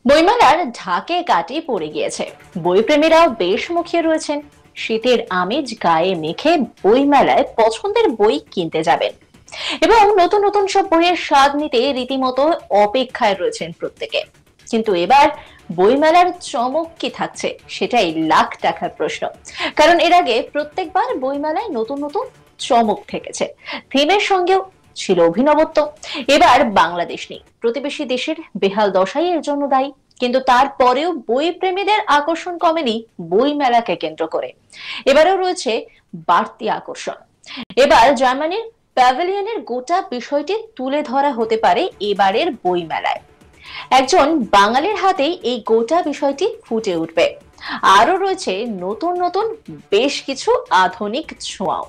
বইমেলার ঢাকে কাটি পড়ে গিয়েছে। বইপ্রেমীরাও বেশ মুখিয়ে রয়েছেন। শীতের আমেজ গায়ে মেখে বইমেলায় পছন্দের বই কিনতে যাবেন এবং নতুন নতুন সব বইয়ের স্বাদ নিতে রীতিমতো অপেক্ষায় রয়েছেন প্রত্যেকে। কিন্তু এবার বইমেলার চমক কি থাকছে সেটাই লাখ টাকার প্রশ্ন। কারণ এর আগে প্রত্যেকবার বইমেলায় নতুন নতুন চমক থেকেছে, থিমের সঙ্গেও ছিল অভিনবত্ব। এবার বাংলাদেশ নেই, প্রতিবেশী দেশের বেহাল দশাই এর জন্য দায়ী। কিন্তু তারপরেও বই প্রেমীদের আকর্ষণ কমেনি বই মেলাকে কেন্দ্র করে। এবারেও রয়েছে বাড়তি আকর্ষণ। এবার জার্মানির প্যাভিলিয়নের গোটা বিষয়টি তুলে ধরা হতে পারে এবারের বই মেলায়। একজন বাঙালির হাতেই এই গোটা বিষয়টি ফুটে উঠবে। আরো রয়েছে নতুন নতুন বেশ কিছু আধুনিক ছোঁয়াও।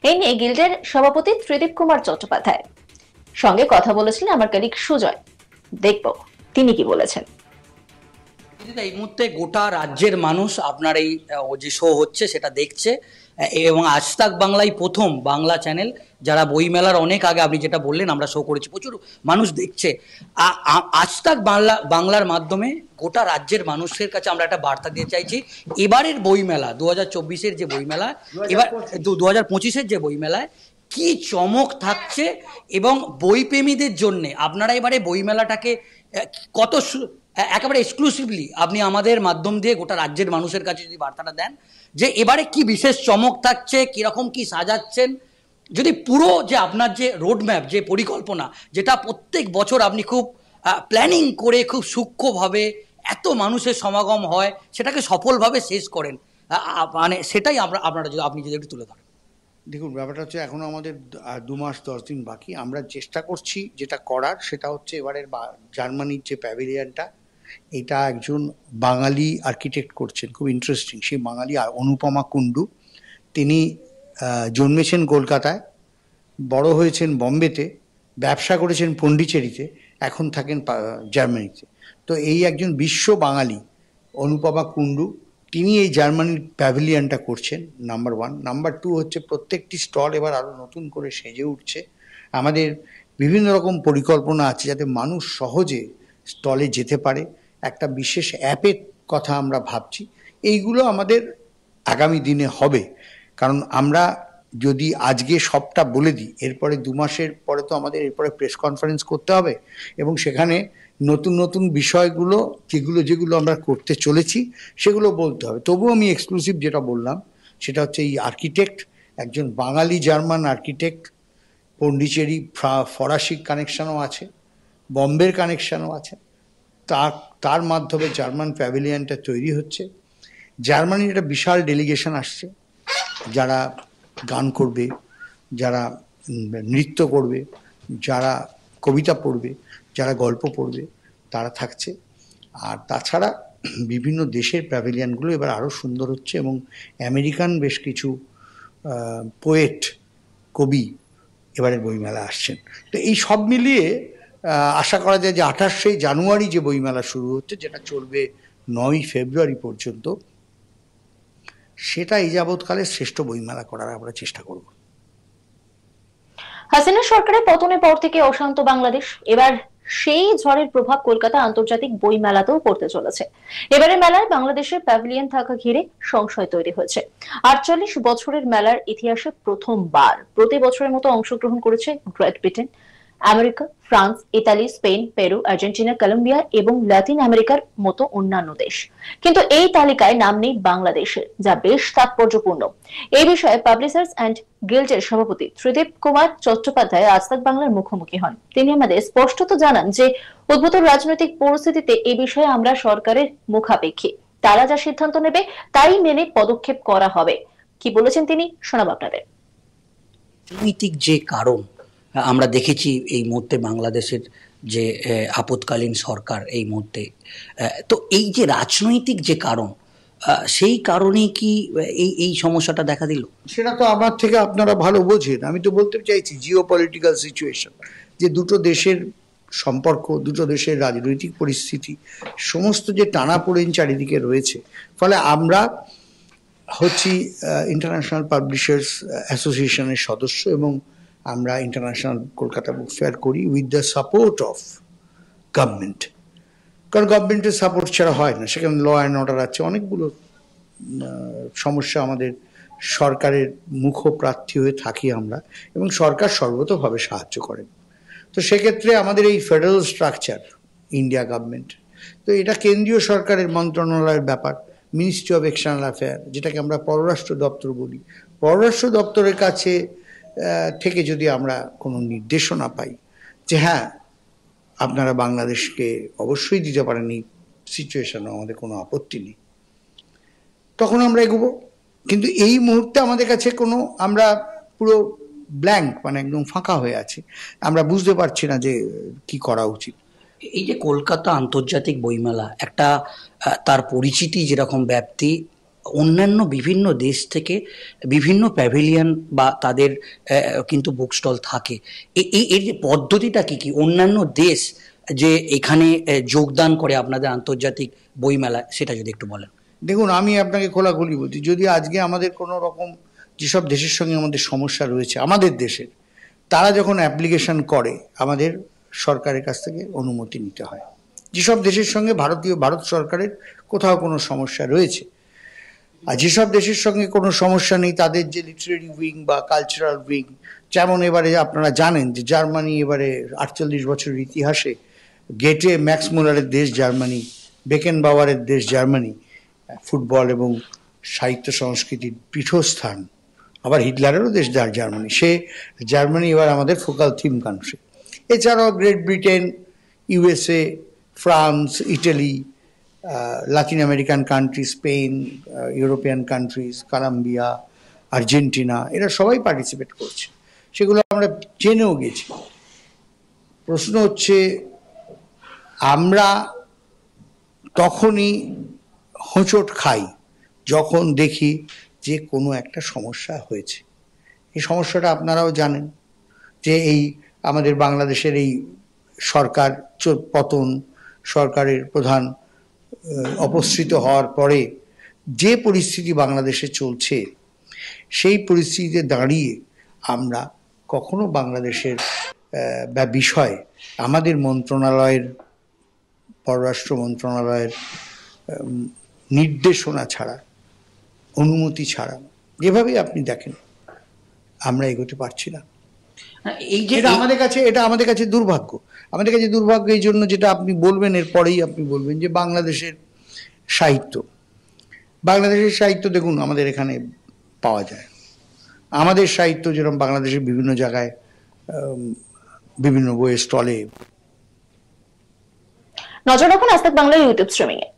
এই নিয়ে গিল্ডের সভাপতি ত্রিদীপ কুমার চট্টোপাধ্যায় সঙ্গে কথা বলেছিলেন আমার কলিগ সুজয়। দেখব তিনি কি বলেছেন। এই মুহূর্তে গোটা রাজ্যের মানুষ আপনার এই যে শো হচ্ছে সেটা দেখছে, এবং আজ তাক বাংলায় প্রথম বাংলা চ্যানেল যারা বইমেলার অনেক আগে আপনি যেটা বললেন আমরা শো করেছি, প্রচুর মানুষ দেখছে। আজ তাক বাংলার মাধ্যমে গোটা রাজ্যের মানুষের কাছে আমরা একটা বার্তা দিতে চাইছি। এবারের বইমেলা 2024-এর যে বইমেলা, এবার 2025-এর যে বইমেলায় কি চমক থাকছে, এবং বইপ্রেমীদের জন্যে আপনারা এবারে বইমেলাটাকে কত একেবারে এক্সক্লুসিভলি আপনি আমাদের মাধ্যম দিয়ে গোটা রাজ্যের মানুষের কাছে যদি বার্তাটা দেন যে এবারে কি বিশেষ চমক থাকছে, কিরকম কি সাজাচ্ছেন, যদি পুরো যে আপনার যে রোডম্যাপ, যে পরিকল্পনা, যেটা প্রত্যেক বছর আপনি খুব প্ল্যানিং করে খুব সূক্ষ্মভাবে এত মানুষের সমাগম হয় সেটাকে সফলভাবে শেষ করেন, মানে সেটাই আপনারা যদি আপনি যদি একটু তুলে ধরেন। দেখুন, ব্যাপারটা হচ্ছে এখনো আমাদের 2 মাস 10 দিন বাকি। আমরা চেষ্টা করছি যেটা করার, সেটা হচ্ছে এবারের জার্মানির যে প্যাভিলিয়নটা, এটা একজন বাঙালি আর্কিটেক্ট করছেন, খুব ইন্টারেস্টিং। সেই বাঙালি অনুপমা কুণ্ডু, তিনি জন্মেছেন কলকাতায়, বড় হয়েছেন বম্বেতে, ব্যবসা করেছেন পন্ডিচেরিতে, এখন থাকেন জার্মানিতে। তো এই একজন বিশ্ব বাঙালি অনুপমা কুণ্ডু, তিনি এই জার্মানির প্যাভিলিয়নটা করছেন, নাম্বার 1। নাম্বার 2 হচ্ছে প্রত্যেকটি স্টল এবার আরও নতুন করে সেজে উঠছে। আমাদের বিভিন্ন রকম পরিকল্পনা আছে যাতে মানুষ সহজে স্টলে যেতে পারে। একটা বিশেষ অ্যাপের কথা আমরা ভাবছি। এইগুলো আমাদের আগামী দিনে হবে, কারণ আমরা যদি আজকে সবটা বলে দিই, এরপরে 2 মাসের পরে তো আমাদের এরপরে প্রেস কনফারেন্স করতে হবে, এবং সেখানে নতুন নতুন বিষয়গুলো যেগুলো আমরা করতে চলেছি সেগুলো বলতে হবে। তবুও আমি এক্সক্লুসিভ যেটা বললাম সেটা হচ্ছে এই আর্কিটেক্ট, একজন বাঙালি জার্মান আর্কিটেক্ট, পন্ডিচেরি ফরাসি কানেকশানও আছে, বম্বের কানেকশানও আছে। তার মাধ্যমে জার্মান প্যাভিলিয়নটা তৈরি হচ্ছে। জার্মানির একটা বিশাল ডেলিগেশন আসছে, যারা গান করবে, যারা নৃত্য করবে, যারা কবিতা পড়বে, যারা গল্প পড়বে, তারা থাকছে। আর তাছাড়া বিভিন্ন দেশের প্যাভিলিয়নগুলো এবার আরও সুন্দর হচ্ছে, এবং আমেরিকান বেশ কিছু পোয়েট, কবি এবারের বইমেলা আসছেন। তো এই সব মিলিয়ে আশা করা যায় যে 28শে জানুয়ারি যে বইমেলা শুরু হচ্ছে, যেটা চলবে 9ই ফেব্রুয়ারি পর্যন্ত, সেটা এই যাবৎকালে শ্রেষ্ঠ বইমেলা করার আমরা চেষ্টা করব। হাসিনা সরকারের পতনের পর থেকে অশান্ত বাংলাদেশ, এবার সেই ঝড়ের প্রভাব কলকাতা আন্তর্জাতিক বই মেলাতেও পড়তে চলেছে। এবারের মেলায় বাংলাদেশের প্যাভিলিয়ন থাকা ঘিরে সংশয় তৈরি হয়েছে। 48 বছরের মেলার ইতিহাসে প্রথমবার প্রতি বছরের মতো অংশগ্রহণ করেছে great Britain, America, France, Italy, Spain, Peru, Argentina, Colombia এবং লাতিন আমেরিকার মতো অন্যান্য দেশ। কিন্তু এই তালিকায় নাম নেই বাংলাদেশের, যা বেশ তাৎপর্যপূর্ণ। এই বিষয়ে পাবলিশার্স অ্যান্ড গিল্ডের সভাপতি ত্রিদীপ কুমার চট্টোপাধ্যায় আজ তাক বাংলার মুখোমুখি হন। তিনি আমাদের স্পষ্টত জানান যে উদ্ভূত রাজনৈতিক পরিস্থিতিতে এই বিষয়ে আমরা সরকারের মুখাপেক্ষী, তারা যা সিদ্ধান্ত নেবে তাই মেনে পদক্ষেপ করা হবে। কি বলেছেন তিনি, শোনাব আপনাদের। রাজনৈতিক যে কারণ আমরা দেখেছি এই মুহূর্তে বাংলাদেশের যে আপৎকালীন সরকার এই মুহূর্তে, তো এই যে রাজনৈতিক যে কারণ, সেই কারণে কি এই সমস্যাটা দেখা দিল? সেটা তো আমার থেকে আপনারা ভালো বোঝেন। আমি তো বলতে চাইছি জিও পলিটিক্যাল সিচুয়েশন, যে দুটো দেশের সম্পর্ক, দুটো দেশের রাজনৈতিক পরিস্থিতি, সমস্ত যে টানাপোড়েন চারিদিকে রয়েছে, ফলে আমরা হচ্ছি ইন্টারন্যাশনাল পাবলিশার্স অ্যাসোসিয়েশনের সদস্য, এবং আমরা ইন্টারন্যাশনাল কলকাতা বুক ফেয়ার করি with the support of government. কারণ গভর্নমেন্টের সাপোর্ট ছাড়া হয় না, সেখানে ল অ্যান্ড অর্ডার আছে, অনেকগুলো সমস্যা আমাদের সরকারের মুখপ্রার্থী হয়ে থাকি আমরা, এবং সরকার সর্বতোভাবে সাহায্য করেন। তো সেক্ষেত্রে আমাদের এই ফেডারেল স্ট্রাকচার ইন্ডিয়া গভর্নমেন্ট, তো এটা কেন্দ্রীয় সরকারের মন্ত্রণালয়ের ব্যাপার। মিনিস্ট্রি অফ এক্সটার্নাল অ্যাফেয়ার, যেটাকে আমরা পররাষ্ট্র দপ্তর বলি, পররাষ্ট্র দপ্তরের কাছে থেকে যদি আমরা কোনো নির্দেশনা পাই যে হ্যাঁ আপনারা বাংলাদেশকে অবশ্যই দিতে পারেন, এই সিচুয়েশনে আমাদের কোনো আপত্তি নেই, তখন আমরা এগোবো। কিন্তু এই মুহূর্তে আমাদের কাছে কোনো, আমরা পুরো ব্ল্যাঙ্ক, মানে একদম ফাঁকা হয়ে আছি, আমরা বুঝতে পারছি না যে কি করা উচিত। এই যে কলকাতা আন্তর্জাতিক বইমেলা, একটা তার পরিচিতি যেরকম ব্যাপ্তি, অন্যান্য বিভিন্ন দেশ থেকে বিভিন্ন প্যাভিলিয়ন বা তাদের কিন্তু বুক স্টল থাকে। এর যে পদ্ধতিটা কি কি অন্যান্য দেশ যে এখানে যোগদান করে আপনাদের আন্তর্জাতিক বইমেলা, সেটা যদি একটু বলেন। দেখুন, আমি আপনাকে খোলাখুলি বলছি, যদি আজকে আমাদের কোনো রকম, যেসব দেশের সঙ্গে আমাদের সমস্যা রয়েছে আমাদের দেশের, তারা যখন অ্যাপ্লিকেশন করে আমাদের সরকারের কাছ থেকে অনুমতি নিতে হয়। যেসব দেশের সঙ্গে ভারত সরকারের কোথাও কোনো সমস্যা রয়েছে, আর যেসব দেশের সঙ্গে কোনো সমস্যা নেই, তাদের যে লিটারেরি উইং বা কালচারাল উইং, যেমন এবারে আপনারা জানেন যে জার্মানি এবারে 48 বছরের ইতিহাসে গেটে ম্যাক্স মুলারের দেশ জার্মানি, বেকেনবাওয়ারের দেশ জার্মানি, ফুটবল এবং সাহিত্য সংস্কৃতির পীঠস্থান, আবার হিটলারেরও দেশ জার্মানি, সে জার্মানি এবার আমাদের ফোকাল থিম কান্ট্রি। এছাড়াও great Britain, USA, France, Italy, Latin American country, Spain, European countries, Colombia, Argentina, এরা সবাই পার্টিসিপেট করছে, সেগুলো আমরা জেনেও গেছি। প্রশ্ন হচ্ছে, আমরা তখনই হোঁচট খাই যখন দেখি যে কোনো একটা সমস্যা হয়েছে। এই সমস্যাটা আপনারাও জানেন যে এই আমাদের বাংলাদেশের এই সরকার পতন, সরকারের প্রধান অপসৃত হওয়ার পরে যে পরিস্থিতি বাংলাদেশে চলছে, সেই পরিস্থিতিতে দাঁড়িয়ে আমরা কখনো বাংলাদেশের বিষয়ে আমাদের মন্ত্রণালয়ের, পররাষ্ট্র মন্ত্রণালয়ের নির্দেশনা ছাড়া, অনুমতি ছাড়া, যেভাবেই আপনি দেখেন, আমরা এগোতে পারছি না। এই যে এটা আমাদের কাছে দুর্ভাগ্য। আমাদের কাছে দুর্ভাগ্য এই জন্য, যেটা আপনি বলবেন এরপরেই আপনি বলবেন, যে বাংলাদেশের সাহিত্য দেখুন আমাদের এখানে পাওয়া যায়। আমাদের সাহিত্য যেরকম বাংলাদেশের বিভিন্ন জায়গায় বিভিন্ন বইয়ের স্টলে। নজর রাখুন আজ তাক বাংলার ইউটিউব স্ট্রিমিং এ।